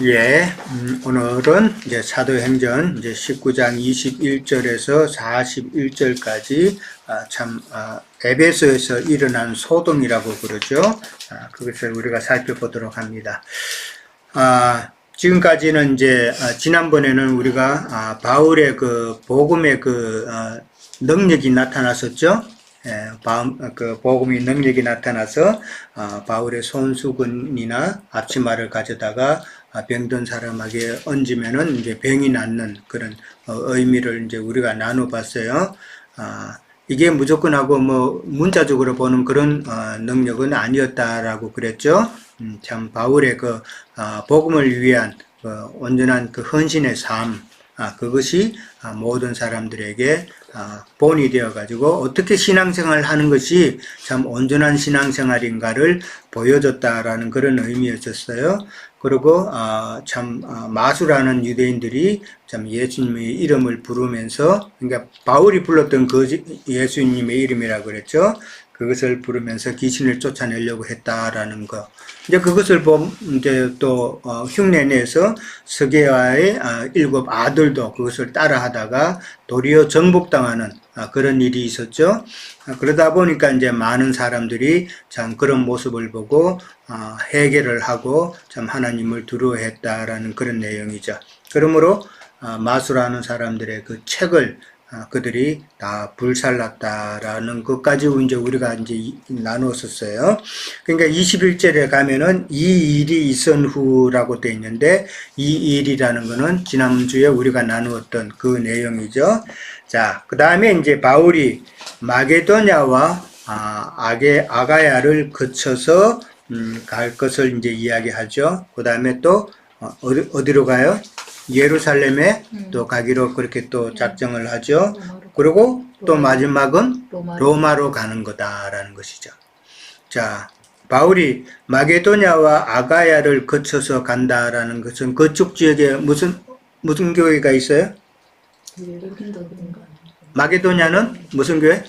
예, 오늘은 이제 사도행전 이제 19장 21절에서 41절까지 에베소에서 일어난 소동이라고 그러죠. 그것을 우리가 살펴보도록 합니다. 지금까지는 이제 지난번에는 우리가 바울의 그 복음의 능력이 나타났었죠. 예, 그 복음의 능력이 나타나서 바울의 손수건이나 앞치마를 가져다가 병든 사람에게 얹으면은 이제 병이 낫는 그런 의미를 이제 우리가 나눠봤어요. 이게 무조건하고 뭐 문자적으로 보는 그런 능력은 아니었다라고 그랬죠. 참 바울의 그 복음을 위한 온전한 그 헌신의 삶, 그것이 모든 사람들에게 본이 되어가지고 어떻게 신앙생활을 하는 것이 참 온전한 신앙생활인가를 보여줬다라는 그런 의미였었어요. 그리고 마수라는 유대인들이 참 예수님의 이름을 부르면서, 그러니까 바울이 불렀던 그 예수님의 이름이라고 그랬죠. 그것을 부르면서 귀신을 쫓아내려고 했다라는 거. 이제 그것을 이제 또 흉내내서 스게와의 7 아들도 그것을 따라하다가 도리어 정복당하는 그런 일이 있었죠. 그러다 보니까 이제 많은 사람들이 참 그런 모습을 보고 회개를 하고 참 하나님을 두려워했다라는 그런 내용이죠. 그러므로 마수라는 사람들의 그 책을 그들이 다 불살랐다라는 것까지 이제 우리가 이제 나누었었어요. 그러니까 21절에 가면은 이 일이 있은 후라고 되어 있는데, 이 일이라는 거는 지난주에 우리가 나누었던 그 내용이죠. 자, 그 다음에 이제 바울이 마게도냐와 아가야를 거쳐서 갈 것을 이제 이야기하죠. 그 다음에 또 어디로 가요? 예루살렘에 또 가기로 그렇게 또 작정을 하죠. 그리고 또 마지막은 로마로 가는 거다라는 것이죠. 자, 바울이 마게도냐와 아가야를 거쳐서 간다라는 것은 그쪽 지역에 무슨 교회가 있어요? 마게도냐는 무슨 교회?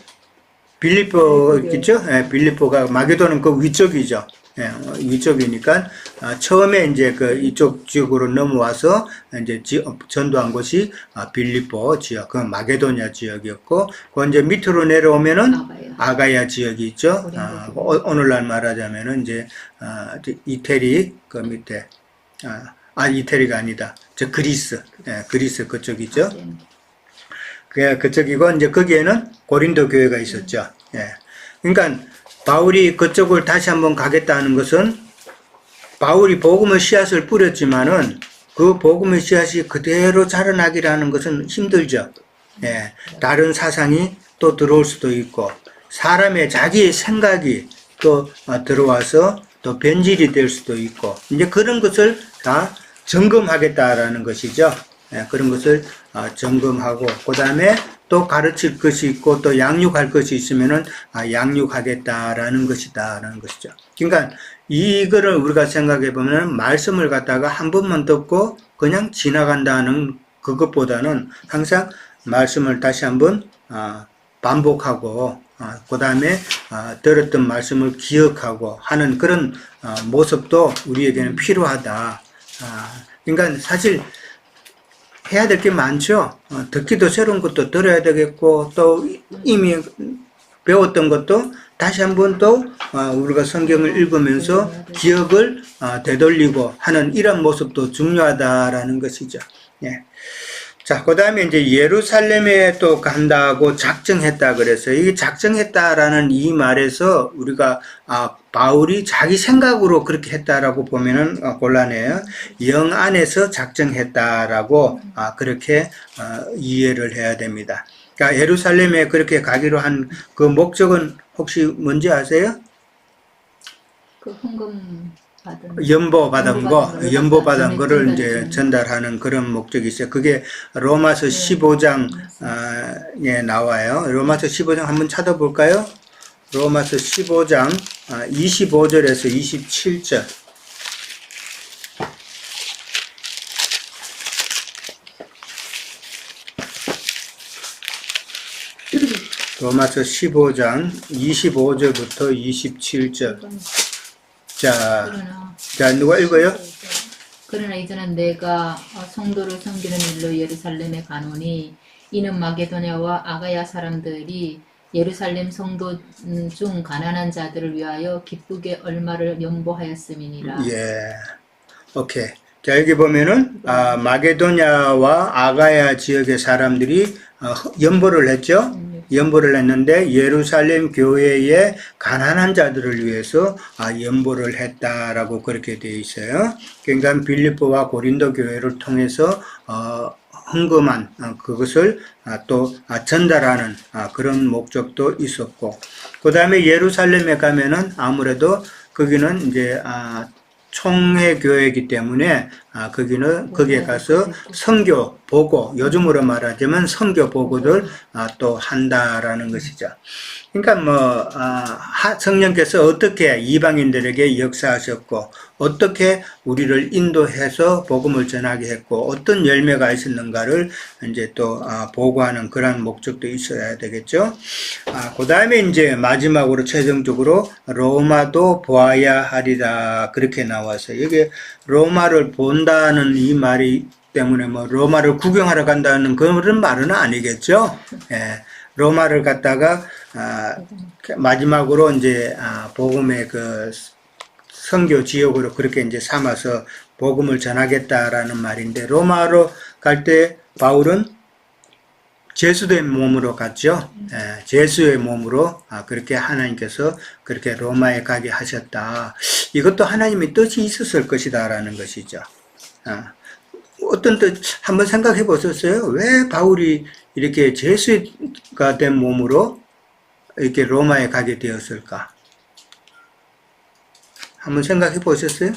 빌립보 있죠? 예, 빌립보가 마게도는 그 위쪽이죠. 예, 위쪽이니까 처음에 이제 이쪽 지역으로 넘어와서 이제 전도한 곳이 빌립보 지역, 그 마게도냐 지역이었고, 그 이제 밑으로 내려오면은 아가야 지역이 있죠. 오늘날 말하자면은 이제 이태리 그 밑에 이태리가 아니다. 그리스, 예, 그리스 그쪽이죠. 그쪽이고 이제 거기에는 고린도 교회가 있었죠. 예, 그러니까. 바울이 그쪽을 다시 한번 가겠다는 것은 바울이 복음의 씨앗을 뿌렸지만은 그 복음의 씨앗이 그대로 자라나기라는 것은 힘들죠. 예, 다른 사상이 또 들어올 수도 있고 사람의 자기의 생각이 또 들어와서 또 변질이 될 수도 있고 이제 그런 것을 다 점검하겠다라는 것이죠. 예, 그런 것을 점검하고 그 다음에 또 가르칠 것이 있고 또 양육할 것이 있으면은 양육하겠다라는 것이다라는 것이죠. 그러니까 이거를 우리가 생각해 보면 말씀을 갖다가 한 번만 듣고 그냥 지나간다는 그것보다는 항상 말씀을 다시 한번 반복하고 그 다음에 들었던 말씀을 기억하고 하는 그런 모습도 우리에게는 필요하다. 그러니까 사실 해야 될 게 많죠. 듣기도 새로운 것도 들어야 되겠고 또 이미 배웠던 것도 다시 한번 또 우리가 성경을 읽으면서 기억을 되돌리고 하는 이런 모습도 중요하다라는 것이죠. 예. 자, 그 다음에 이제 예루살렘에 또 간다고 작정했다 그래서 이 작정했다라는 이 말에서 우리가 바울이 자기 생각으로 그렇게 했다라고 보면은 곤란해요. 영 안에서 작정했다라고 그렇게 이해를 해야 됩니다. 그러니까 예루살렘에 그렇게 가기로 한 그 목적은 혹시 뭔지 아세요? 그 헌금 연보 받은 거를 이제 전달하는 그런 목적이 있어요. 그게 로마서 15장에 나와요. 로마서 15장 한번 찾아볼까요? 로마서 15장 25절에서 27절. 로마서 15장 25절부터 27절. 자, 누가 읽어요? 그러나 이제는 내가 성도를 섬기는 일로 예루살렘에 가노니 이는 마게도냐와 아가야 사람들이 예루살렘 성도 중 가난한 자들을 위하여 기쁘게 얼마를 연보하였음이니라. 예. 오케이. 자, 여기 보면은, 마게도냐와 아가야 지역의 사람들이 연보를 했죠? 연보를 했는데, 예루살렘 교회의 가난한 자들을 위해서 연보를 했다라고 그렇게 되어 있어요. 그러니까 빌립보와 고린도 교회를 통해서, 헌금한 그것을 또 전달하는 그런 목적도 있었고, 그 다음에 예루살렘에 가면은 아무래도 거기는 이제 총회 교회이기 때문에 거기에 가서 선교 보고, 요즘으로 말하자면 선교 보고들 또 한다라는 것이죠. 그러니까 성령께서 어떻게 이방인들에게 역사하셨고, 어떻게 우리를 인도해서 복음을 전하게 했고, 어떤 열매가 있었는가를 이제 또 보고하는 그런 목적도 있어야 되겠죠. 그 다음에 이제 마지막으로 최종적으로 로마도 보아야 하리라 그렇게 나와서, 여기 로마를 본다는 이 말이 때문에 로마를 구경하러 간다는 그런 말은 아니겠죠. 예. 로마를 갔다가 마지막으로 이제 복음의 그 선교 지역으로 그렇게 이제 삼아서 복음을 전하겠다라는 말인데, 로마로 갈 때 바울은 제수된 몸으로 갔죠. 예, 제수의 몸으로 그렇게 하나님께서 그렇게 로마에 가게 하셨다. 이것도 하나님의 뜻이 있었을 것이다라는 것이죠. 어떤 뜻 한번 생각해 보셨어요? 왜 바울이 이렇게 제수가 된 몸으로 이렇게 로마에 가게 되었을까? 한번 생각해 보셨어요?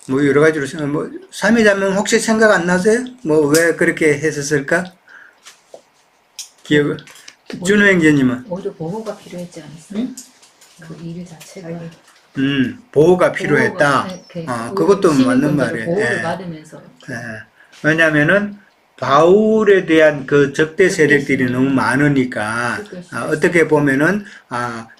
여러 가지로 생각, 삼위자면 혹시 생각 안 나세요? 왜 그렇게 했었을까? 기억, 준호 형제님은? 오히려 보호가 필요했지 않았어요? 응? 그 일 자체가. 보호가 필요했다. 그것도 맞는 말이에요. 보호를 받으면서. 왜냐면은, 바울에 대한 그 적대 세력들이 너무 많으니까, 어떻게 보면은,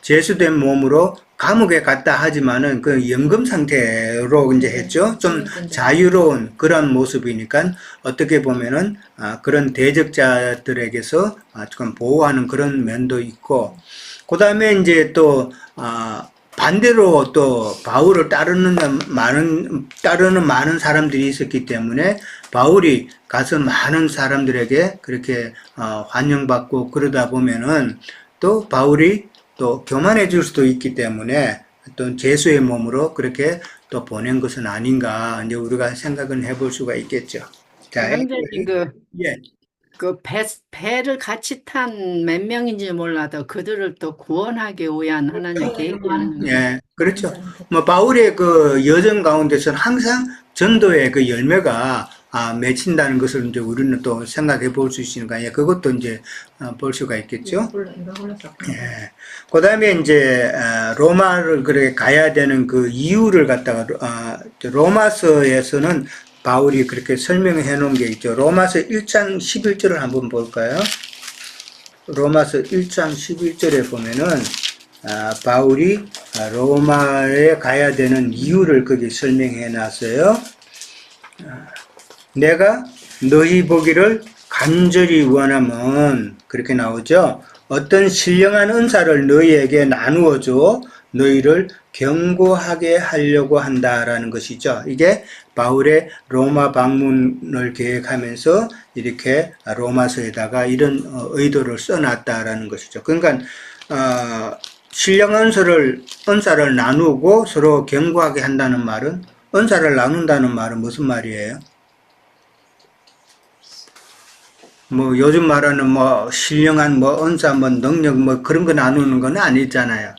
제수된 몸으로 감옥에 갔다 하지만은 그 연금 상태로 이제 했죠. 좀 자유로운 그런 모습이니까 어떻게 보면은, 그런 대적자들에게서 조금 보호하는 그런 면도 있고, 그 다음에 이제 또, 반대로 또 바울을 따르는 많은 사람들이 있었기 때문에 바울이 가서 많은 사람들에게 그렇게 환영받고 그러다 보면은 또 바울이 또 교만해 줄 수도 있기 때문에 또 제수의 몸으로 그렇게 또 보낸 것은 아닌가 이제 우리가 생각은 해볼 수가 있겠죠. 자, 선생님 예. 그 배를 같이 탄 몇 명인지 몰라도 그들을 또 구원하기 위한 하나님의 계획이었는 예, 그렇죠. 바울의 그 여정 가운데서는 항상 전도의 그 열매가 맺힌다는 것을 이제 우리는 또 생각해 볼 수 있으니까, 예, 그것도 이제 볼 수가 있겠죠. 예. 그 다음에 이제, 로마를 그렇게 가야 되는 그 이유를 갖다가, 로마서에서는 바울이 그렇게 설명해 놓은 게 있죠. 로마서 1장 11절을 한번 볼까요? 로마서 1장 11절에 보면은, 바울이 로마에 가야 되는 이유를 거기 설명해 놨어요. 내가 너희 보기를 간절히 원하면, 그렇게 나오죠. 어떤 신령한 은사를 너희에게 나누어줘 너희를 경고하게 하려고 한다라는 것이죠. 이게 바울의 로마 방문을 계획하면서 이렇게 로마서에다가 이런 의도를 써놨다라는 것이죠. 그러니까 신령한 은사를 나누고 서로 경고하게 한다는 말은, 은사를 나눈다는 말은 무슨 말이에요? 요즘 말하는 신령한 은사, 능력, 그런 거 나누는 건 아니잖아요.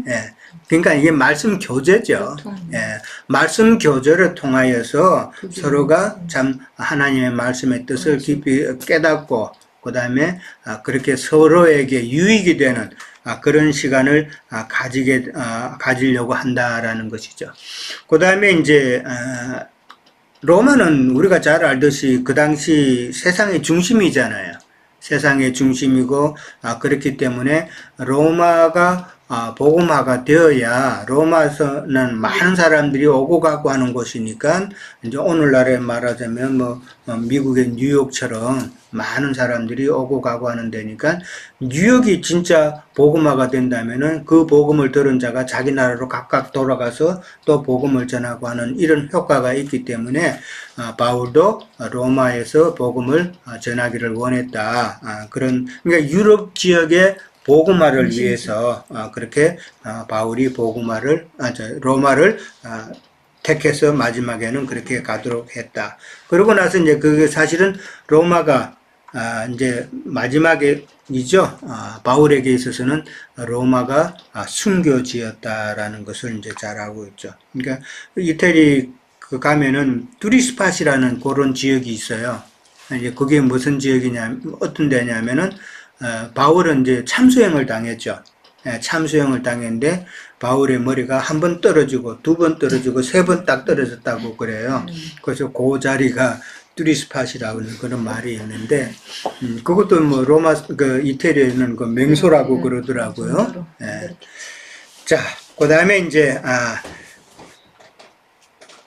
예. 그러니까 이게 말씀 교제죠. 예. 말씀 교제를 통하여서 서로가 참 하나님의 말씀의 뜻을 깊이 깨닫고, 그 다음에 그렇게 서로에게 유익이 되는 그런 시간을 가지려고 한다라는 것이죠. 그 다음에 이제, 로마는 우리가 잘 알듯이 그 당시 세상의 중심이잖아요. 세상의 중심이고, 그렇기 때문에 로마가 복음화가 되어야 로마서는 많은 사람들이 오고 가고 하는 곳이니까 이제 오늘날에 말하자면 뭐 미국의 뉴욕처럼 많은 사람들이 오고 가고 하는 데니까 뉴욕이 진짜 복음화가 된다면은 그 복음을 들은 자가 자기 나라로 각각 돌아가서 또 복음을 전하고 하는 이런 효과가 있기 때문에 바울도 로마에서 복음을 전하기를 원했다. 그러니까 유럽 지역의 복음화를 위해서 그렇게 바울이 로마를 택해서 마지막에는 그렇게 가도록 했다. 그러고 나서 이제 그게 사실은 로마가 이제 마지막이죠. 바울에게 있어서는 로마가 순교지였다라는 것을 이제 잘 알고 있죠. 그러니까 이태리 가면은 두리스팟이라는 그런 지역이 있어요. 이제 그게 무슨 지역이냐, 어떤 데냐면은 바울은 이제 참수형을 당했죠. 참수형을 당했는데 바울의 머리가 한 번 떨어지고 두 번 떨어지고 세 번 딱 떨어졌다고 그래요. 그래서 그 자리가 뚜리스팟이라고 하는 그런 말이 있는데 그것도 뭐 이태리에는 그 맹소라고 그러더라고요. 자, 그 다음에 이제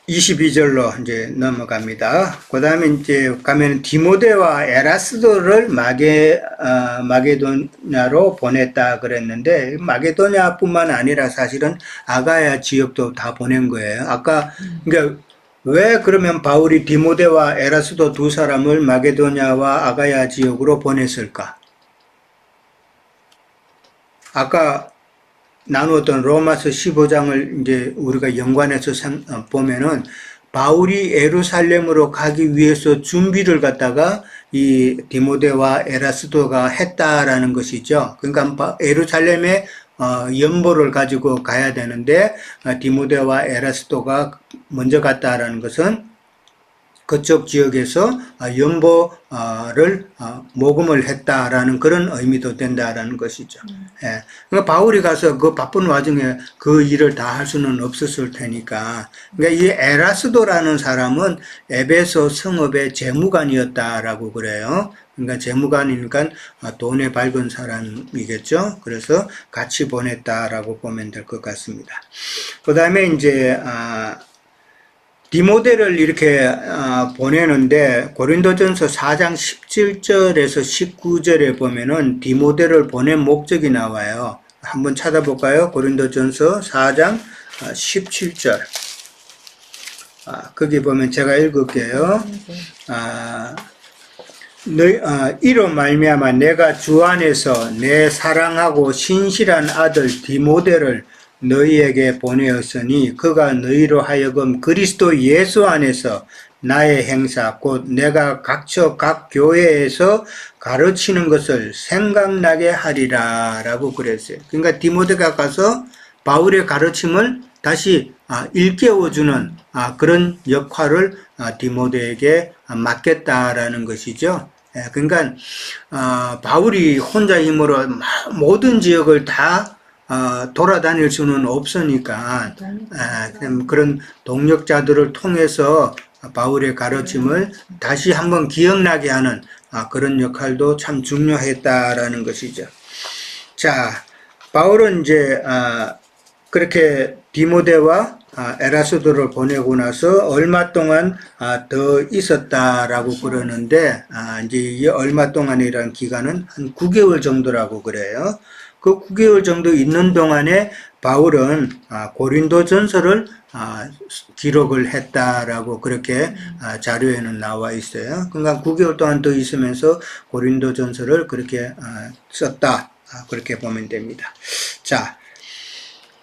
22절로 이제 넘어갑니다. 그 다음에 이제 가면 디모데와 에라스도를 마게도냐로 보냈다 그랬는데, 마게도냐뿐만 아니라 사실은 아가야 지역도 다 보낸 거예요. 그러니까 왜 그러면 바울이 디모데와 에라스도 두 사람을 마게도냐와 아가야 지역으로 보냈을까? 아까 나누었던 로마서 15장을 이제 우리가 연관해서 보면은 바울이 예루살렘으로 가기 위해서 준비를 갖다가 이 디모데와 에라스도가 했다라는 것이죠. 그러니까 예루살렘에 연보를 가지고 가야 되는데 디모데와 에라스도가 먼저 갔다라는 것은 그쪽 지역에서 연보를 모금을 했다라는 그런 의미도 된다라는 것이죠. 예. 그러니까 바울이 가서 그 바쁜 와중에 그 일을 다 할 수는 없었을 테니까. 그러니까 이 에라스도라는 사람은 에베소 성읍의 재무관이었다라고 그래요. 그러니까 재무관이니까 돈에 밝은 사람이겠죠. 그래서 같이 보냈다라고 보면 될 것 같습니다. 그 다음에 이제 디모데를 이렇게 보내는데 고린도전서 4장 17절에서 19절에 보면은 디모데를 보낸 목적이 나와요. 한번 찾아볼까요? 고린도전서 4장 17절. 거기 보면 제가 읽을게요. 이로 말미암아 내가 주 안에서 내 사랑하고 신실한 아들 디모데를 너희에게 보내었으니 그가 너희로 하여금 그리스도 예수 안에서 나의 행사 곧 내가 각처 각 교회에서 가르치는 것을 생각나게 하리라 라고 그랬어요. 그러니까 디모데가 가서 바울의 가르침을 다시 일깨워주는 그런 역할을 디모데에게 맡겼다라는 것이죠. 그러니까 바울이 혼자 힘으로 모든 지역을 다 돌아다닐 수는 없으니까 그런 동력자들을 통해서 바울의 가르침을 다시 한번 기억나게 하는 그런 역할도 참 중요했다라는 것이죠. 자, 바울은 이제 그렇게 디모데와 에라스도를 보내고 나서 얼마 동안 더 있었다라고 그러는데 이제 이 얼마 동안이라는 기간은 한 9개월 정도라고 그래요. 그 9개월 정도 있는 동안에 바울은 고린도전서를 기록을 했다라고 그렇게 자료에는 나와 있어요. 그러니까 9개월 동안 더 있으면서 고린도전서를 그렇게 썼다. 그렇게 보면 됩니다. 자,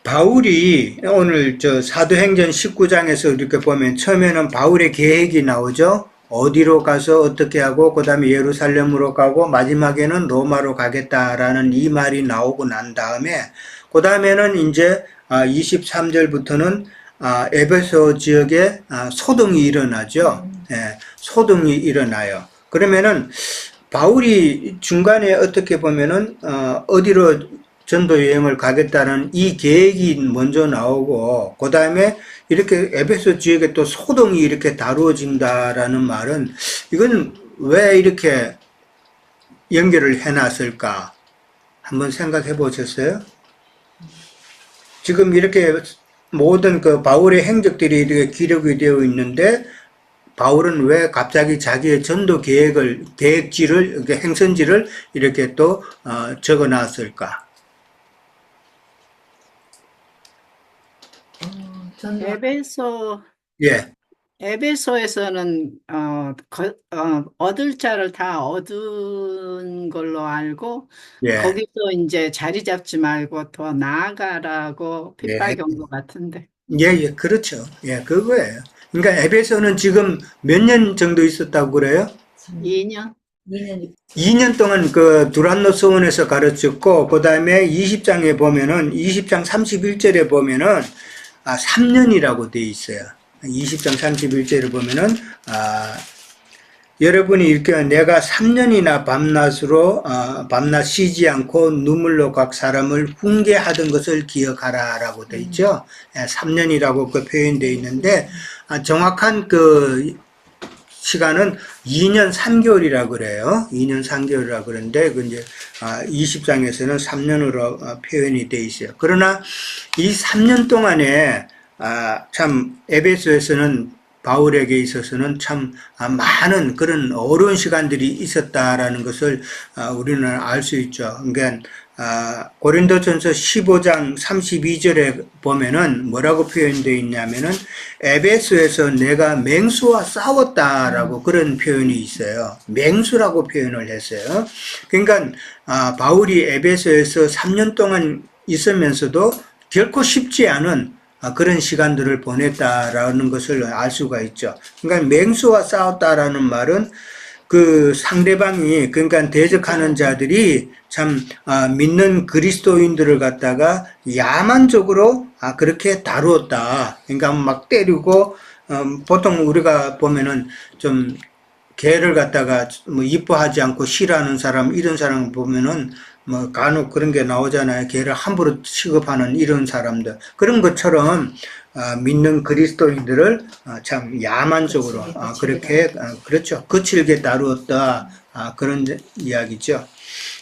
바울이 오늘 사도행전 19장에서 이렇게 보면 처음에는 바울의 계획이 나오죠. 어디로 가서 어떻게 하고 그 다음에 예루살렘으로 가고 마지막에는 로마로 가겠다라는 이 말이 나오고 난 다음에 그 다음에는 이제 23절부터는 에베소 지역에 소동이 일어나죠. 소동이 일어나요. 그러면은 바울이 중간에 어떻게 보면은 어디로 전도 여행을 가겠다는 이 계획이 먼저 나오고 그 다음에 이렇게 에베소 지역에 또 소동이 이렇게 다루어진다라는 말은 이건 왜 이렇게 연결을 해놨을까? 한번 생각해 보셨어요? 지금 이렇게 모든 그 바울의 행적들이 이렇게 기록이 되어 있는데 바울은 왜 갑자기 자기의 전도 계획지를, 이렇게 행선지를 이렇게 또 적어 놨을까? 전도 에베소 예, 에베소에서는 얻을 자를 다 얻은 걸로 알고 예, 거기서 이제 자리 잡지 말고 더 나아가라고 예, 핍박이 온 것 같은데. 예, 예, 그렇죠. 예, 그거예요. 그러니까 에베소는 지금 몇 년 정도 있었다고 그래요? 2년? 2년 2년 동안 그 두란노 서원에서 가르쳤고, 그 다음에 20장에 보면은, 20장 31절에 보면은, 3년이라고 돼 있어요. 20장 31절에 보면은, 여러분이 이렇게 내가 3년이나 밤낮 쉬지 않고 눈물로 각 사람을 훈계하던 것을 기억하라라고 돼 있죠. 3년이라고 그 표현되어 있는데, 정확한 그 시간은 2년 3개월이라 그래요. 2년 3개월이라 그러는데, 그 이제, 20장에서는 3년으로 표현이 돼 있어요. 그러나 이 3년 동안에, 참, 에베소에서는 바울에게 있어서는 참 많은 그런 어려운 시간들이 있었다라는 것을 우리는 알 수 있죠. 그러니까 고린도전서 15장 32절에 보면은 뭐라고 표현되어 있냐면은 에베소에서 내가 맹수와 싸웠다라고 그런 표현이 있어요. 맹수라고 표현을 했어요. 그러니까 바울이 에베소에서 3년 동안 있으면서도 결코 쉽지 않은 그런 시간들을 보냈다라는 것을 알 수가 있죠. 그러니까 맹수와 싸웠다라는 말은 그 상대방이, 그러니까 대적하는 자들이 참 믿는 그리스도인들을 갖다가 야만적으로 그렇게 다루었다. 그러니까 막 때리고, 보통 우리가 보면은 좀 개를 갖다가 뭐 이뻐하지 않고 싫어하는 사람, 이런 사람 보면은 뭐 간혹 그런 게 나오잖아요. 개를 함부로 취급하는 이런 사람들. 그런 것처럼 믿는 그리스도인들을 참 야만적으로 그렇게 그렇죠. 거칠게 다루었다. 그런 이야기죠.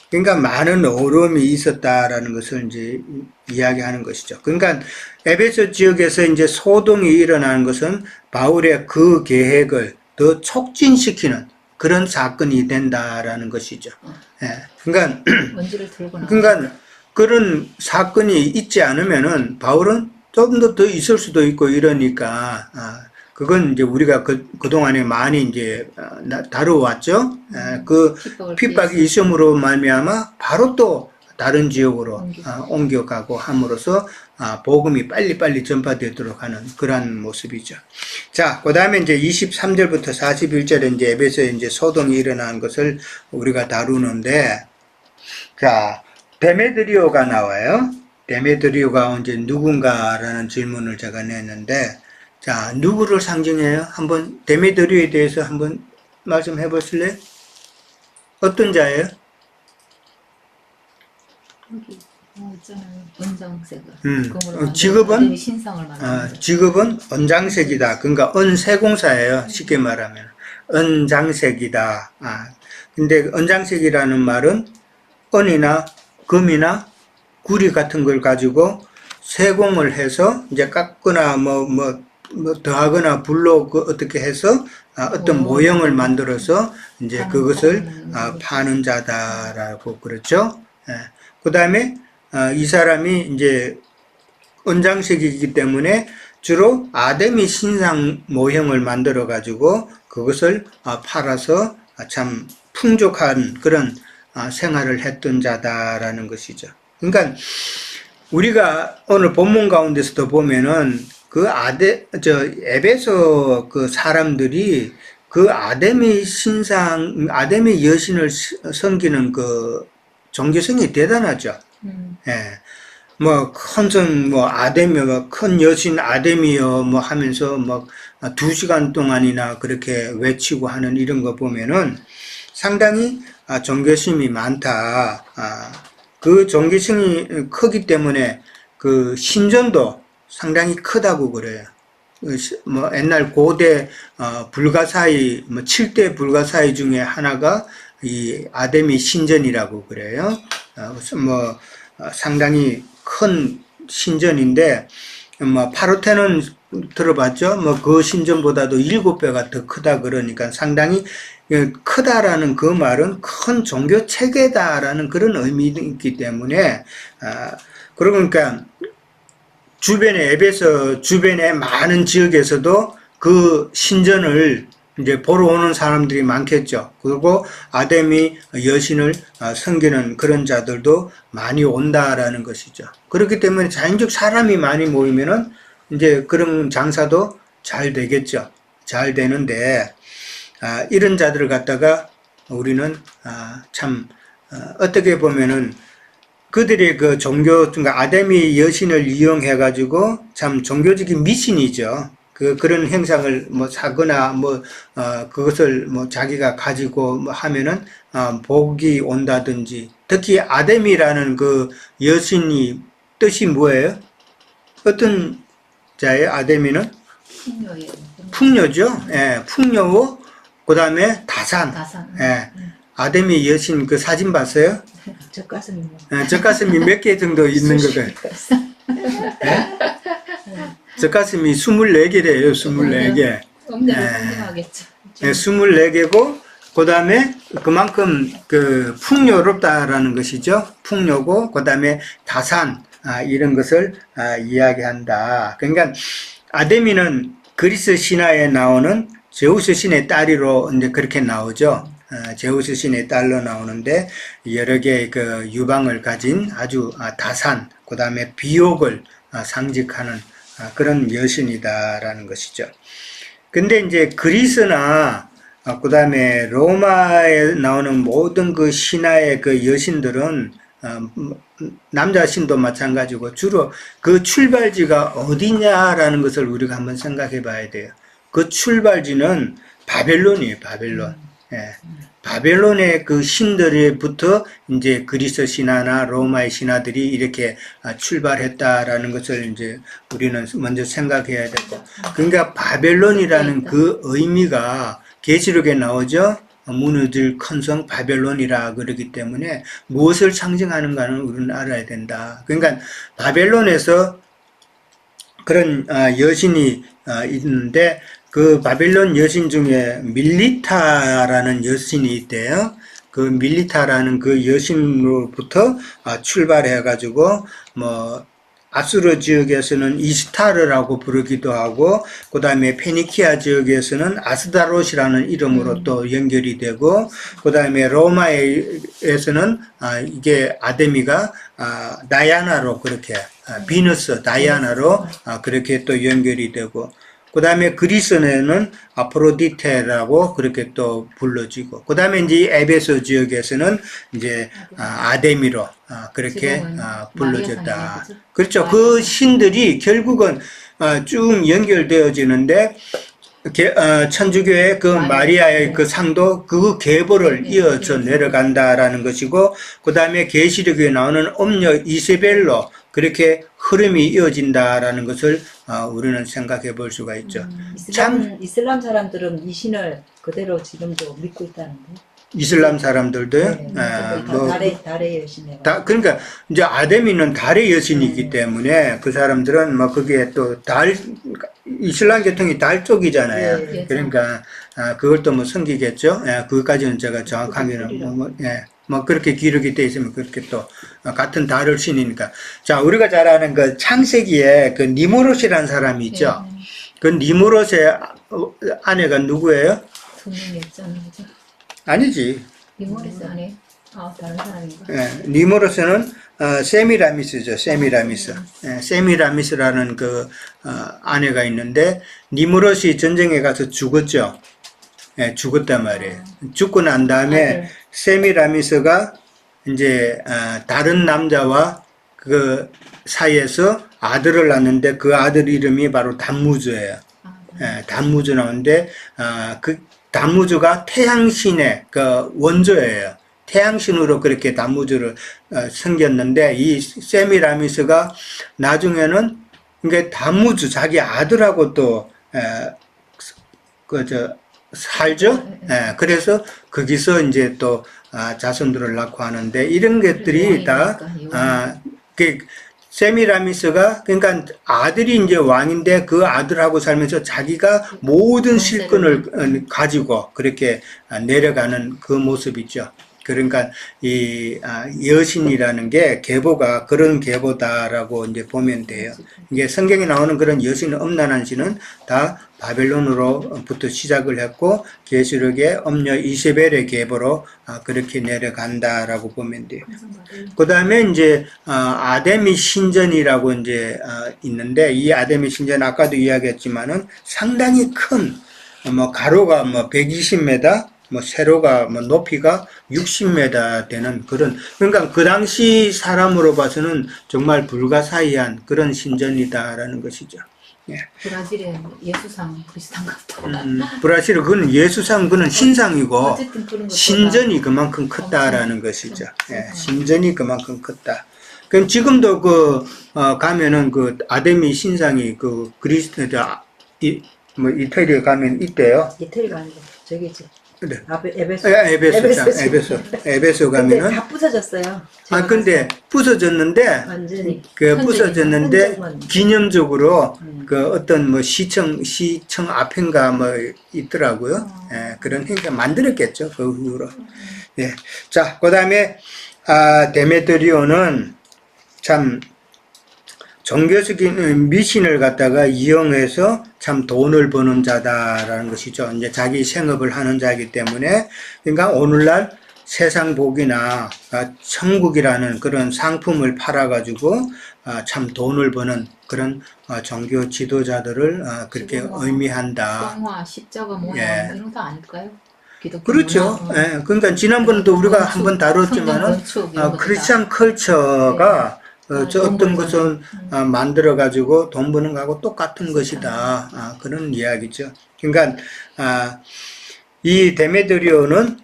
그러니까 많은 어려움이 있었다라는 것을 이제 이야기하는 것이죠. 그러니까 에베소 지역에서 이제 소동이 일어나는 것은 바울의 그 계획을 더 촉진시키는 그런 사건이 된다라는 것이죠. 예. 그러니까 원지를 들고 나와. 그러니까 그런 사건이 있지 않으면은 바울은 좀 더 있을 수도 있고 이러니까 그건 이제 우리가 그동안에 많이 이제 다뤄왔죠. 그 핍박이 있음으로 말미암아 바로 또 다른 지역으로 옮겨가고 함으로써 복음이 빨리빨리 전파되도록 하는 그러한 모습이죠. 자, 그 다음에 이제 23절부터 41절에 이제 에베소에 이제 소동이 일어난 것을 우리가 다루는데, 자, 데메드리오가 나와요. 데메드리오가 언제 누군가라는 질문을 제가 냈는데, 자, 누구를 상징해요? 한번 데메드리오에 대해서 한번 말씀해 보실래요? 어떤 자예요? 있잖아요. 은장색. 직업은? 신상을 말하는 직업은 은장색이다. 그러니까 은세공사예요. 쉽게 말하면. 은장색이다. 근데 은장색이라는 말은 은이나 금이나 구리 같은 걸 가지고 세공을 해서 이제 깎거나 뭐 더하거나 불로 어떻게 해서 어떤 모형을 만들어서 이제 그것을 파는 자다라고 그렇죠. 그 다음에 이 사람이 이제 은장색이기 때문에 주로 아데미 신상 모형을 만들어 가지고 그것을 팔아서 참 풍족한 그런 생활을 했던 자다라는 것이죠. 그러니까 우리가 오늘 본문 가운데서도 보면은 그 에베소 그 사람들이 그 아데미 여신을 섬기는 그 종교성이 대단하죠. 예. 뭐, 아데미어, 큰 여신 아데미어, 뭐 하면서 막 2시간 동안이나 그렇게 외치고 하는 이런 거 보면은 상당히 종교심이 많다. 그 종교심이 크기 때문에 그 신전도 상당히 크다고 그래요. 뭐 옛날 고대 불가사의, 뭐 7대 불가사의 중에 하나가 이 아데미 신전이라고 그래요. 뭐 상당히 큰 신전인데, 뭐, 파르테논 들어봤죠? 뭐, 그 신전보다도 7배가 더 크다 그러니까 상당히 크다라는 그 말은 큰 종교 체계다라는 그런 의미가 있기 때문에, 그러니까, 주변에, 에베소 주변의 많은 지역에서도 그 신전을 이제 보러 오는 사람들이 많겠죠. 그리고 아데미 여신을 섬기는 그런 자들도 많이 온다라는 것이죠. 그렇기 때문에 자연적 사람이 많이 모이면은 이제 그런 장사도 잘 되겠죠. 잘 되는데, 이런 자들을 갖다가 우리는 참 어떻게 보면은 그들의 그 종교, 그러니까 아데미 여신을 이용해가지고 참 종교적인 미신이죠. 그런 행상을 뭐 사거나 그것을 뭐 자기가 가지고 뭐 하면은, 복이 온다든지, 특히 아데미라는 그 여신이 뜻이 뭐예요? 어떤 자예요? 아데미는? 풍요예요. 풍요죠. 예, 풍요고, 그 다음에 다산. 예, 아데미 여신 그 사진 봤어요? 젖가슴이 젖가슴이 몇 개 정도 있는 거예요? 젖가슴이 24개래요, 24개. 엄대로 궁금하겠죠. 24개고, 그 다음에 그만큼 그 풍요롭다라는 것이죠. 풍요고, 그 다음에 다산, 이런 것을 이야기한다. 그러니까 아데미는 그리스 신화에 나오는 제우스 신의 딸이로 이제 그렇게 나오죠. 제우스 신의 딸로 나오는데 여러 개의 그 유방을 가진 아주 다산, 그 다음에 비옥을 상징하는 그런 여신이다라는 것이죠. 근데 이제 그리스나 그 다음에 로마에 나오는 모든 그 신화의 그 여신들은 남자 신도 마찬가지고 주로 그 출발지가 어디냐라는 것을 우리가 한번 생각해 봐야 돼요. 그 출발지는 바벨론이에요, 바벨론. 예. 바벨론의 그 신들부터 이제 그리스 신화나 로마의 신화들이 이렇게 출발했다라는 것을 이제 우리는 먼저 생각해야 되고. 그러니까 바벨론이라는 그 의미가 계시록에 나오죠. 무너질 큰 성 바벨론이라 그러기 때문에 무엇을 상징하는가는 우리는 알아야 된다. 그러니까 바벨론에서 그런 여신이 있는데 그 바벨론 여신 중에 밀리타라는 여신이 있대요. 그 밀리타라는 그 여신으로부터 출발해가지고 뭐 아수르 지역에서는 이스타르라고 부르기도 하고, 그 다음에 페니키아 지역에서는 아스다롯이라는 이름으로 또 연결이 되고, 그 다음에 로마에서는 이게 아데미가 다이아나로 그렇게 비너스 다이아나로 그렇게 또 연결이 되고, 그 다음에 그리스에는 아프로디테라고 그렇게 또 불러지고, 그 다음에 이제 에베소 지역에서는 이제 아데미로 그렇게 불러졌다. 그렇죠. 그 신들이 결국은 쭉 연결되어지는데, 천주교의 그 마리아의 그 상도 그 계보를 이어져 내려간다라는 것이고, 그 다음에 계시록에 나오는 엄녀 이세벨로 그렇게 흐름이 이어진다라는 것을 우리는 생각해 볼 수가 있죠. 이슬람 사람들은 이 신을 그대로 지금도 믿고 있다는데. 이슬람 사람들도요. 네, 달의 여신에. 그러니까 이제 아데미는 달의 여신이기 때문에 그 사람들은 뭐 그게 또 이슬람 계통이 달 쪽이잖아요. 네, 그러니까 그걸 또 뭐 섬기겠죠. 그것까지는 제가 정확하게는 뭐 그렇게 기록이 돼 있으면 그렇게 또 같은 달을 신이니까. 자, 우리가 잘 아는 그 창세기에 그 니무롯이라는 사람이 있죠. 그 니무롯의 아내가 누구예요? 두 명이 있잖아요. 아니지. 니모리스 아니에요? 다른 사람인가? 니무롯은 세미라미스죠. 세미라미스. 세미라미스라는 그 아내가 있는데 니무롯이 전쟁에 가서 죽었죠. 죽었단 말이에요. 죽고 난 다음에 세미라미스가 이제 다른 남자와 그 사이에서 아들을 낳는데 그 아들 이름이 바로 담무즈예요. 담무즈 나오는데 그 담무즈가 태양신의 그 원조예요. 태양신으로 그렇게 담무즈를 섬겼는데 이 세미라미스가 나중에는 이게 담무즈 자기 아들하고 또 살죠. 그래서 거기서 이제 또 자손들을 낳고 하는데 이런 것들이 다 세미라미스가 그러니까 아들이 이제 왕인데 그 아들하고 살면서 자기가 모든 실권을 가지고 그렇게 내려가는 그 모습이죠. 그러니까 이 여신이라는 게 계보가 그런 계보다라고 이제 보면 돼요. 이게 성경에 나오는 그런 여신 음란한 신은 다 바벨론으로부터 시작을 했고 계시록의 엄녀 이세벨의 계보로 그렇게 내려간다라고 보면 돼요. 그 다음에 이제 아데미 신전이라고 이제 있는데 이 아데미 신전 아까도 이야기했지만은 상당히 큰 뭐 가로가 뭐 120m 뭐 세로가 뭐 높이가 60m 되는 그런 그러니까 그 당시 사람으로 봐서는 정말 불가사의한 그런 신전이다라는 것이죠. 예. 브라질의 예수상 비슷한가 봐. 브라질 그건 예수상 그는 신상이고 어쨌든 그런 거 신전이 그만큼 컸다라는 것이죠. 예, 신전이 그만큼 컸다. 그럼 지금도 가면은 그 아데미 신상이 그 뭐 이태리에 가면 있대요. 이태리가 아니고 저기지. 네. 에베소. 에베소 근데 가면은 다 부서졌어요. 근데 부서졌는데 완전히. 부서졌는데 흔적만. 기념적으로 그 어떤 뭐 시청 앞인가 뭐 있더라고요. 예, 그런 행사 만들었겠죠. 그 후로. 예. 자, 그다음에 데메트리오는 참 종교적인 미신을 갖다가 이용해서 참 돈을 버는 자다라는 것이죠. 이제 자기 생업을 하는 자이기 때문에 그러니까 오늘날 세상 복이나 천국이라는 그런 상품을 팔아가지고 참 돈을 버는 그런 종교 지도자들을 그렇게 의미한다. 성화, 십자가 모양 예. 이런 거 아닐까요? 기독교 그렇죠. 문화, 예, 그러니까 지난번에도 우리가 한번 다뤘지만은 크리스찬 컬처가 저 어떤 것은 만들어 가지고 돈 버는 거하고 똑같은 것이다. 그런 이야기죠. 그러니까 이 데메드리오는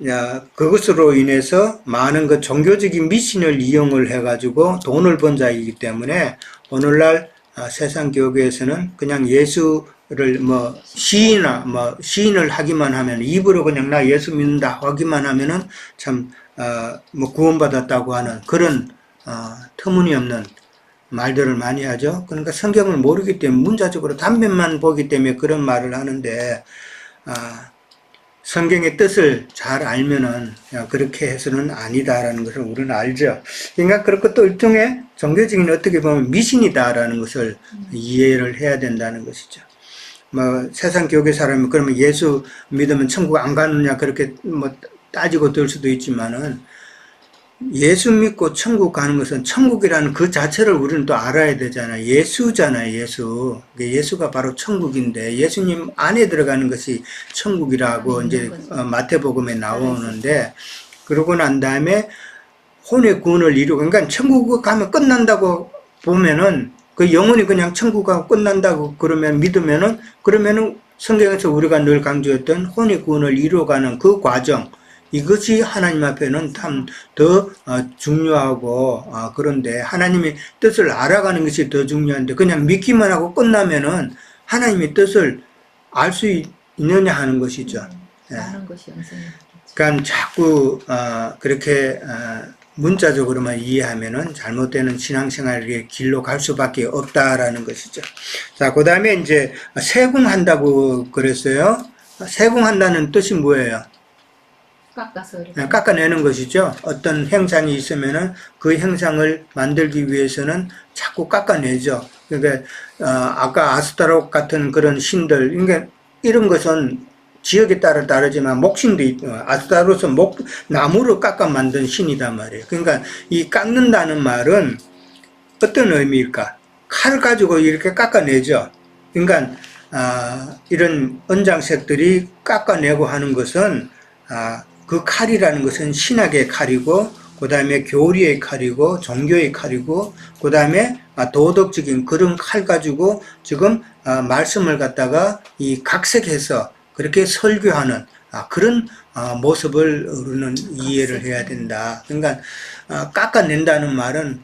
그것으로 인해서 많은 그 종교적인 미신을 이용을 해 가지고 돈을 번 자이기 때문에 오늘날 세상 교회에서는 그냥 예수를 뭐 시인을 하기만 하면 입으로 그냥 나 예수 믿는다 하기만 하면은 참 뭐 구원받았다고 하는 그런 터무니없는 말들을 많이 하죠. 그러니까 성경을 모르기 때문에 문자적으로 단면만 보기 때문에 그런 말을 하는데 성경의 뜻을 잘 알면은 그렇게 해서는 아니다라는 것을 우리는 알죠. 그러니까 그렇고 또 일종의 종교적인 어떻게 보면 미신이다라는 것을 이해를 해야 된다는 것이죠. 뭐 세상 교회 사람이 그러면 예수 믿으면 천국 안 가느냐 그렇게 뭐 따지고 들 수도 있지만은 예수 믿고 천국 가는 것은 천국이라는 그 자체를 우리는 또 알아야 되잖아요. 예수잖아요, 예수. 예수가 바로 천국인데 예수님 안에 들어가는 것이 천국이라고 이제 마태복음에 나오는데 그러고 난 다음에 혼의 구원을 이루고 그러니까 천국 가면 끝난다고 보면은 그 영혼이 그냥 천국 가고 끝난다고 믿으면은 그러면은 성경에서 우리가 늘 강조했던 혼의 구원을 이루어가는 그 과정 이것이 하나님 앞에는 참 더 중요하고 그런데 하나님의 뜻을 알아가는 것이 더 중요한데 그냥 믿기만 하고 끝나면은 하나님의 뜻을 알 수 있느냐 하는 것이죠. 많은 것이 연습이 그러니까 자꾸 그렇게 문자적으로만 이해하면은 잘못되는 신앙생활의 길로 갈 수밖에 없다라는 것이죠. 자, 그 다음에 이제 세궁한다고 그랬어요. 세궁한다는 뜻이 뭐예요? 깎아서 이렇게. 깎아내는 것이죠. 어떤 행상이 있으면은 그 행상을 만들기 위해서는 자꾸 깎아내죠. 그러니까 아까 아스타롯 같은 그런 신들, 그러니까 이런 것은 지역에 따라 다르지만 목신도 있고 아스타롯은 나무로 깎아 만든 신이단 말이에요. 그러니까 이 깎는다는 말은 어떤 의미일까? 칼 가지고 이렇게 깎아내죠. 그러니까 이런 언장색들이 깎아내고 하는 것은 그 칼이라는 것은 신학의 칼이고 그 다음에 교리의 칼이고 종교의 칼이고 그 다음에 도덕적인 그런 칼 가지고 지금 말씀을 갖다가 이 각색해서 그렇게 설교하는 그런 모습을 우리는 이해를 해야 된다. 그러니까 깎아낸다는 말은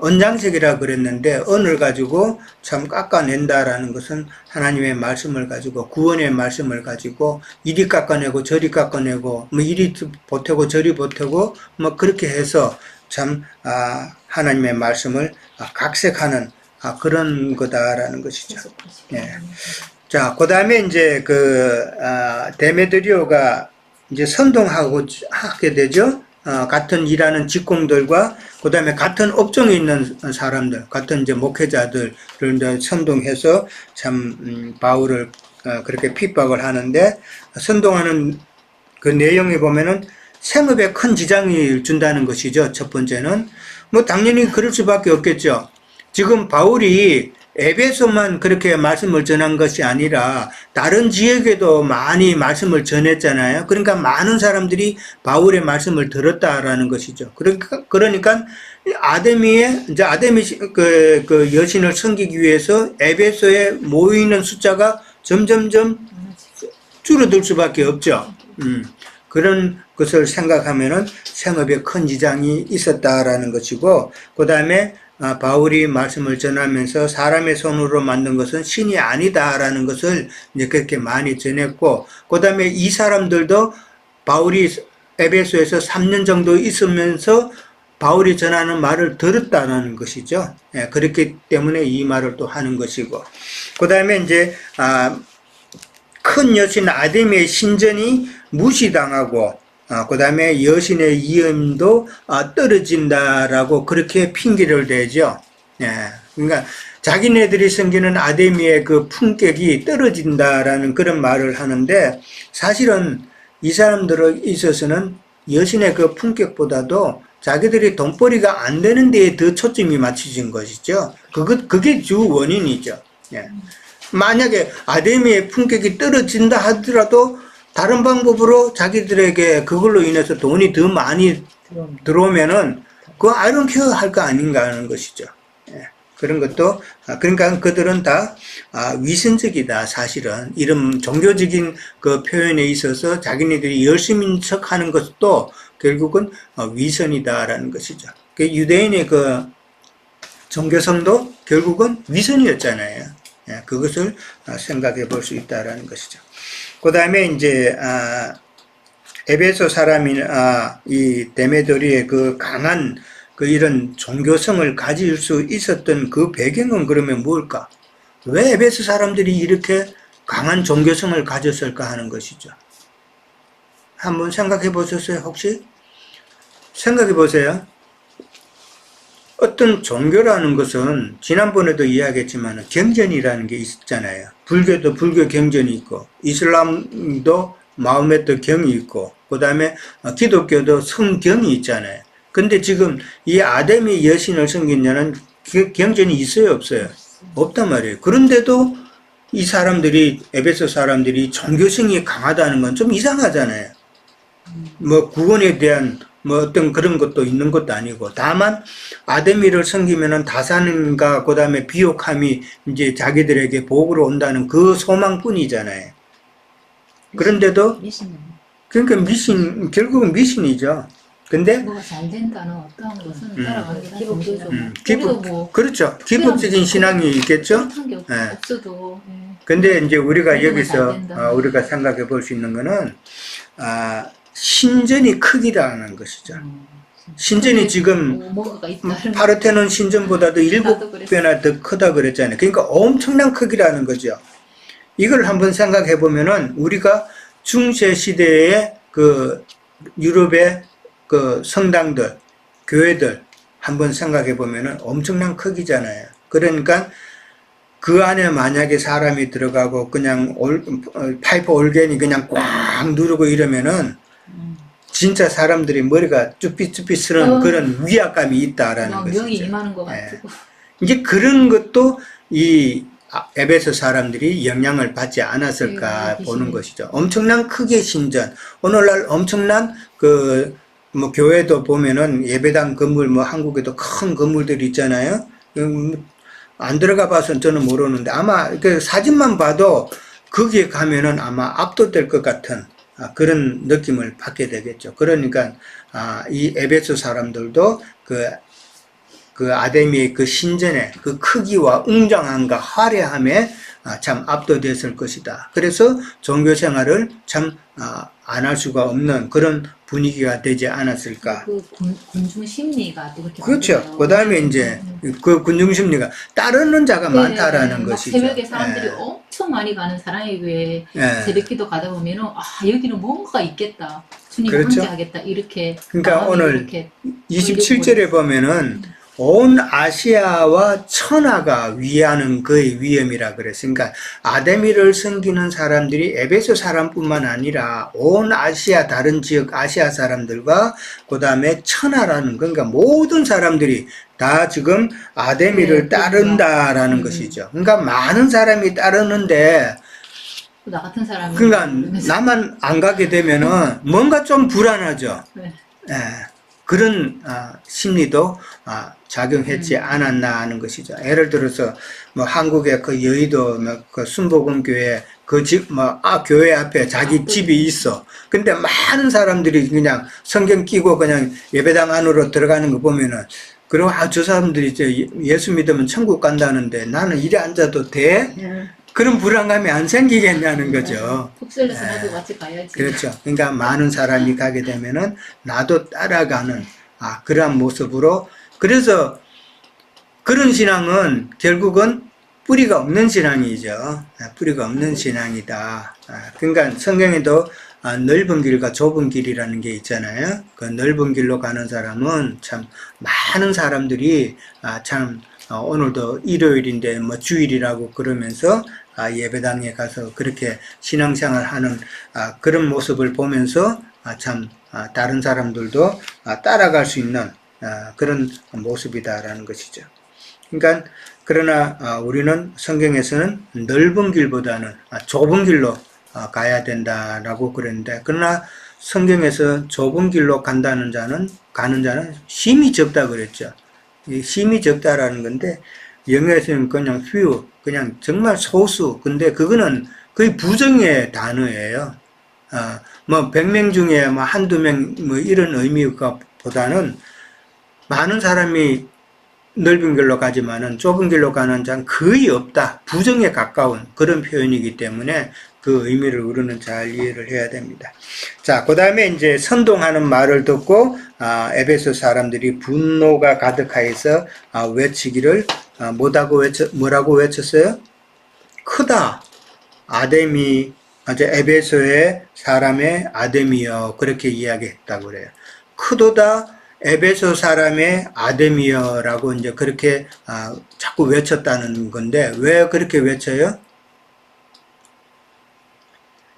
언장색이라 그랬는데 언을 가지고 참 깎아낸다라는 것은 하나님의 말씀을 가지고 구원의 말씀을 가지고 이리 깎아내고 저리 깎아내고 뭐 이리 보태고 저리 보태고 뭐 그렇게 해서 참 하나님의 말씀을 각색하는 그런 거다라는 것이죠. 예. 자, 그 다음에 이제 데메드리오가 이제 하게 되죠. 같은 일하는 직공들과 그 다음에 같은 업종에 있는 사람들, 같은 이제 목회자들을 이제 선동해서 바울을 그렇게 핍박을 하는데, 선동하는 그 내용에 보면은 생업에 큰 지장을 준다는 것이죠. 첫 번째는. 뭐 당연히 그럴 수밖에 없겠죠. 지금 바울이 에베소만 그렇게 말씀을 전한 것이 아니라 다른 지역에도 많이 말씀을 전했잖아요. 그러니까 많은 사람들이 바울의 말씀을 들었다라는 것이죠. 그러니까 아데미 그 여신을 섬기기 위해서 에베소에 모이는 숫자가 점점점 줄어들 수밖에 없죠. 그런 것을 생각하면은 생업에 큰 지장이 있었다라는 것이고, 그 다음에 바울이 말씀을 전하면서 사람의 손으로 만든 것은 신이 아니다라는 것을 이제 그렇게 많이 전했고, 그 다음에 이 사람들도 바울이 에베소에서 3년 정도 있으면서 바울이 전하는 말을 들었다는 것이죠. 예, 그렇기 때문에 이 말을 또 하는 것이고, 그 다음에 이제 큰 여신 아데미의 신전이 무시당하고, 그 다음에 여신의 이음도 떨어진다라고 그렇게 핑계를 대죠. 예. 그러니까 자기네들이 섬기는 아데미의 그 품격이 떨어진다라는 그런 말을 하는데, 사실은 이 사람들에 있어서는 여신의 그 품격보다도 자기들이 돈벌이가 안 되는 데에 더 초점이 맞춰진 것이죠. 그게 주 원인이죠. 예. 만약에 아데미의 품격이 떨어진다 하더라도 다른 방법으로 자기들에게 그걸로 인해서 돈이 더 많이 들어오면은 그거 I don't care 할 거 아닌가 하는 것이죠. 예. 그런 것도, 그러니까 그들은 다 위선적이다, 사실은. 이런 종교적인 그 표현에 있어서 자기네들이 열심인 척 하는 것도 결국은 위선이다라는 것이죠. 그 유대인의 그 종교성도 결국은 위선이었잖아요. 예. 그것을 생각해 볼 수 있다라는 것이죠. 그 다음에 이제, 에베소 사람인, 이 데메드리의 그 강한 이런 종교성을 가질 수 있었던 그 배경은 그러면 뭘까? 왜 에베소 사람들이 이렇게 강한 종교성을 가졌을까 하는 것이죠. 한번 생각해 보셨어요, 혹시? 생각해 보세요. 어떤 종교라는 것은 지난번에도 이야기했지만 경전이라는 게 있잖아요. 불교도 불교 경전이 있고, 이슬람도 마호메트 경이 있고, 그 다음에 기독교도 성경이 있잖아요. 근데 지금 이 아데미 여신을 섬긴 자는 경전이 있어요, 없어요? 없단 말이에요. 그런데도 이 사람들이, 에베소 사람들이 종교성이 강하다는 건 좀 이상하잖아요. 뭐 구원에 대한 뭐 어떤 그런 것도 있는 것도 아니고, 다만 아데미를 섬기면은 다산과 그 다음에 비옥함이 이제 자기들에게 복으로 온다는 그 소망뿐이잖아요. 그런데도 그러니까 결국은 미신이죠. 근데 뭐가 잘 된다는 어떠한 것은 따라가기가 힘들죠. 그렇죠. 기복적인 신앙이 있겠죠. 그런 게 예. 없어도. 근데 이제 우리가 그래도 여기서 잘 된다. 우리가 생각해 볼 수 있는 거는 신전이 크기라는 것이죠. 신전이 지금 뭐가 있다는 파르테논 신전보다도 7배나 더 크다 그랬잖아요. 그러니까 엄청난 크기라는 거죠. 이걸 한번 생각해 보면은 우리가 중세 시대의 그 유럽의 그 성당들, 교회들 한번 생각해 보면은 엄청난 크기잖아요. 그러니까 그 안에 만약에 사람이 들어가고 그냥 파이프 올겐이 그냥 꽉 누르고 이러면은 진짜 사람들이 머리가 쭈삣쭈삣 쓰는 그런 위압감이 있다라는 것이죠. 명이 임하는 것 같고. 이제 그런 것도 이 에베소 사람들이 영향을 받지 않았을까 보는 것이죠. 엄청난 크게 신전, 오늘날 엄청난 뭐 교회도 보면은 예배당 건물, 뭐 한국에도 큰 건물들이 있잖아요. 안 들어가 봐서 저는 모르는데 아마 그 사진만 봐도 거기에 가면은 아마 압도될 것 같은 그런 느낌을 받게 되겠죠. 그러니까 이 에베소 사람들도 그 아데미의 그 신전의 그 크기와 웅장함과 화려함에 참 압도됐을 것이다. 그래서 종교 생활을 참 안 할 수가 없는 그런 분위기가 되지 않았을까. 그 군중 심리가 또 그렇게 그렇죠. 만들어요. 그 다음에 이제 그 군중심리가 따르는 자가 네, 많다라는 막 것이죠. 새벽에 사람들이 예. 엄청 많이 가는 사랑의 교회 예. 새벽기도 가다 보면은 여기는 뭔가 있겠다. 주님 그렇죠. 함께하겠다. 이렇게 그러니까 마음이 오늘 이렇게 27절에 보면은 온 아시아와 천하가 위하는 그의 위엄이라 그랬으니까 아데미를 섬기는 사람들이 에베소 사람뿐만 아니라 온 아시아 다른 지역 아시아 사람들과 그 다음에 천하라는 그러니까 모든 사람들이 다 지금 아데미를 네, 따른다라는 것이죠. 그러니까 많은 사람이 따르는데 나 같은 사람이 그러니까 나만 안 가게 되면은 뭔가 좀 불안하죠. 네. 예, 그런 심리도 작용했지 않았나 하는 것이죠. 예를 들어서 뭐 한국의 그 여의도 그 순복음교회 그 집 교회 앞에 자기 집이 있어. 근데 많은 사람들이 그냥 성경 끼고 그냥 예배당 안으로 들어가는 거 보면은 그리고 저 사람들이 이제 예수 믿으면 천국 간다는데 나는 이래 앉아도 돼? 그런 불안감이 안 생기겠냐는 거죠. 푹셀려서 나도 같이 가야지. 그렇죠. 그러니까 많은 사람이 가게 되면은 나도 따라가는 그러한 모습으로 그래서 그런 신앙은 결국은 뿌리가 없는 신앙이죠. 뿌리가 없는 신앙이다. 그러니까 성경에도 넓은 길과 좁은 길이라는 게 있잖아요. 그 넓은 길로 가는 사람은 참 많은 사람들이 참 오늘도 일요일인데 뭐 주일이라고 그러면서 예배당에 가서 그렇게 신앙생활 하는 그런 모습을 보면서 참 다른 사람들도 따라갈 수 있는 그런 모습이다라는 것이죠. 그러니까 그러나 우리는 성경에서는 넓은 길보다는 좁은 길로 가야 된다라고 그랬는데 그러나 성경에서 좁은 길로 가는 자는 힘이 적다 그랬죠. 이 힘이 적다라는 건데 영어에서는 그냥 few, 그냥 정말 소수. 근데 그거는 거의 부정의 단어예요. 뭐 100명 중에 뭐 한두 명 뭐 이런 의미가 보다는 많은 사람이 넓은 길로 가지만은 좁은 길로 가는 자는 거의 없다. 부정에 가까운 그런 표현이기 때문에 그 의미를 우리는 잘 이해를 해야 됩니다. 자, 그 다음에 이제 선동하는 말을 듣고 에베소 사람들이 분노가 가득하여서 외치기를 뭐라고 외쳤어요? 크다. 아데미, 에베소의 사람의 아데미여 그렇게 이야기했다고 그래요. 크도다. 에베소 사람의 아데미여라고 이제 그렇게 자꾸 외쳤다는 건데 왜 그렇게 외쳐요?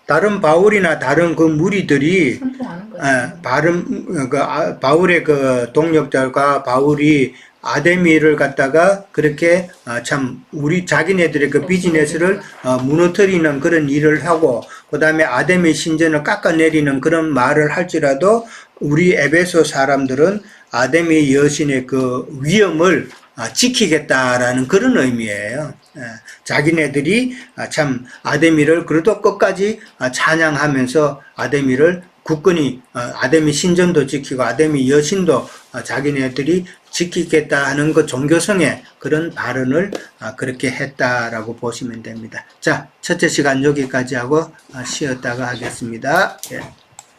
다른 바울이나 다른 그 무리들이 선동하는 거죠. 바울의 그 동력자가 바울이 아데미를 갖다가 그렇게 참 우리 자기네들의 그 비즈니스를 무너뜨리는 그런 일을 하고 그 다음에 아데미 신전을 깎아내리는 그런 말을 할지라도 우리 에베소 사람들은 아데미 여신의 그 위엄을 지키겠다라는 그런 의미예요. 자기네들이 참 아데미를 그래도 끝까지 찬양하면서 아데미를 굳건히 아데미 신전도 지키고 아데미 여신도 자기네들이 지키겠다 하는 그 종교성의 그런 발언을 그렇게 했다라고 보시면 됩니다. 자, 첫째 시간 여기까지 하고 쉬었다가 하겠습니다. 예.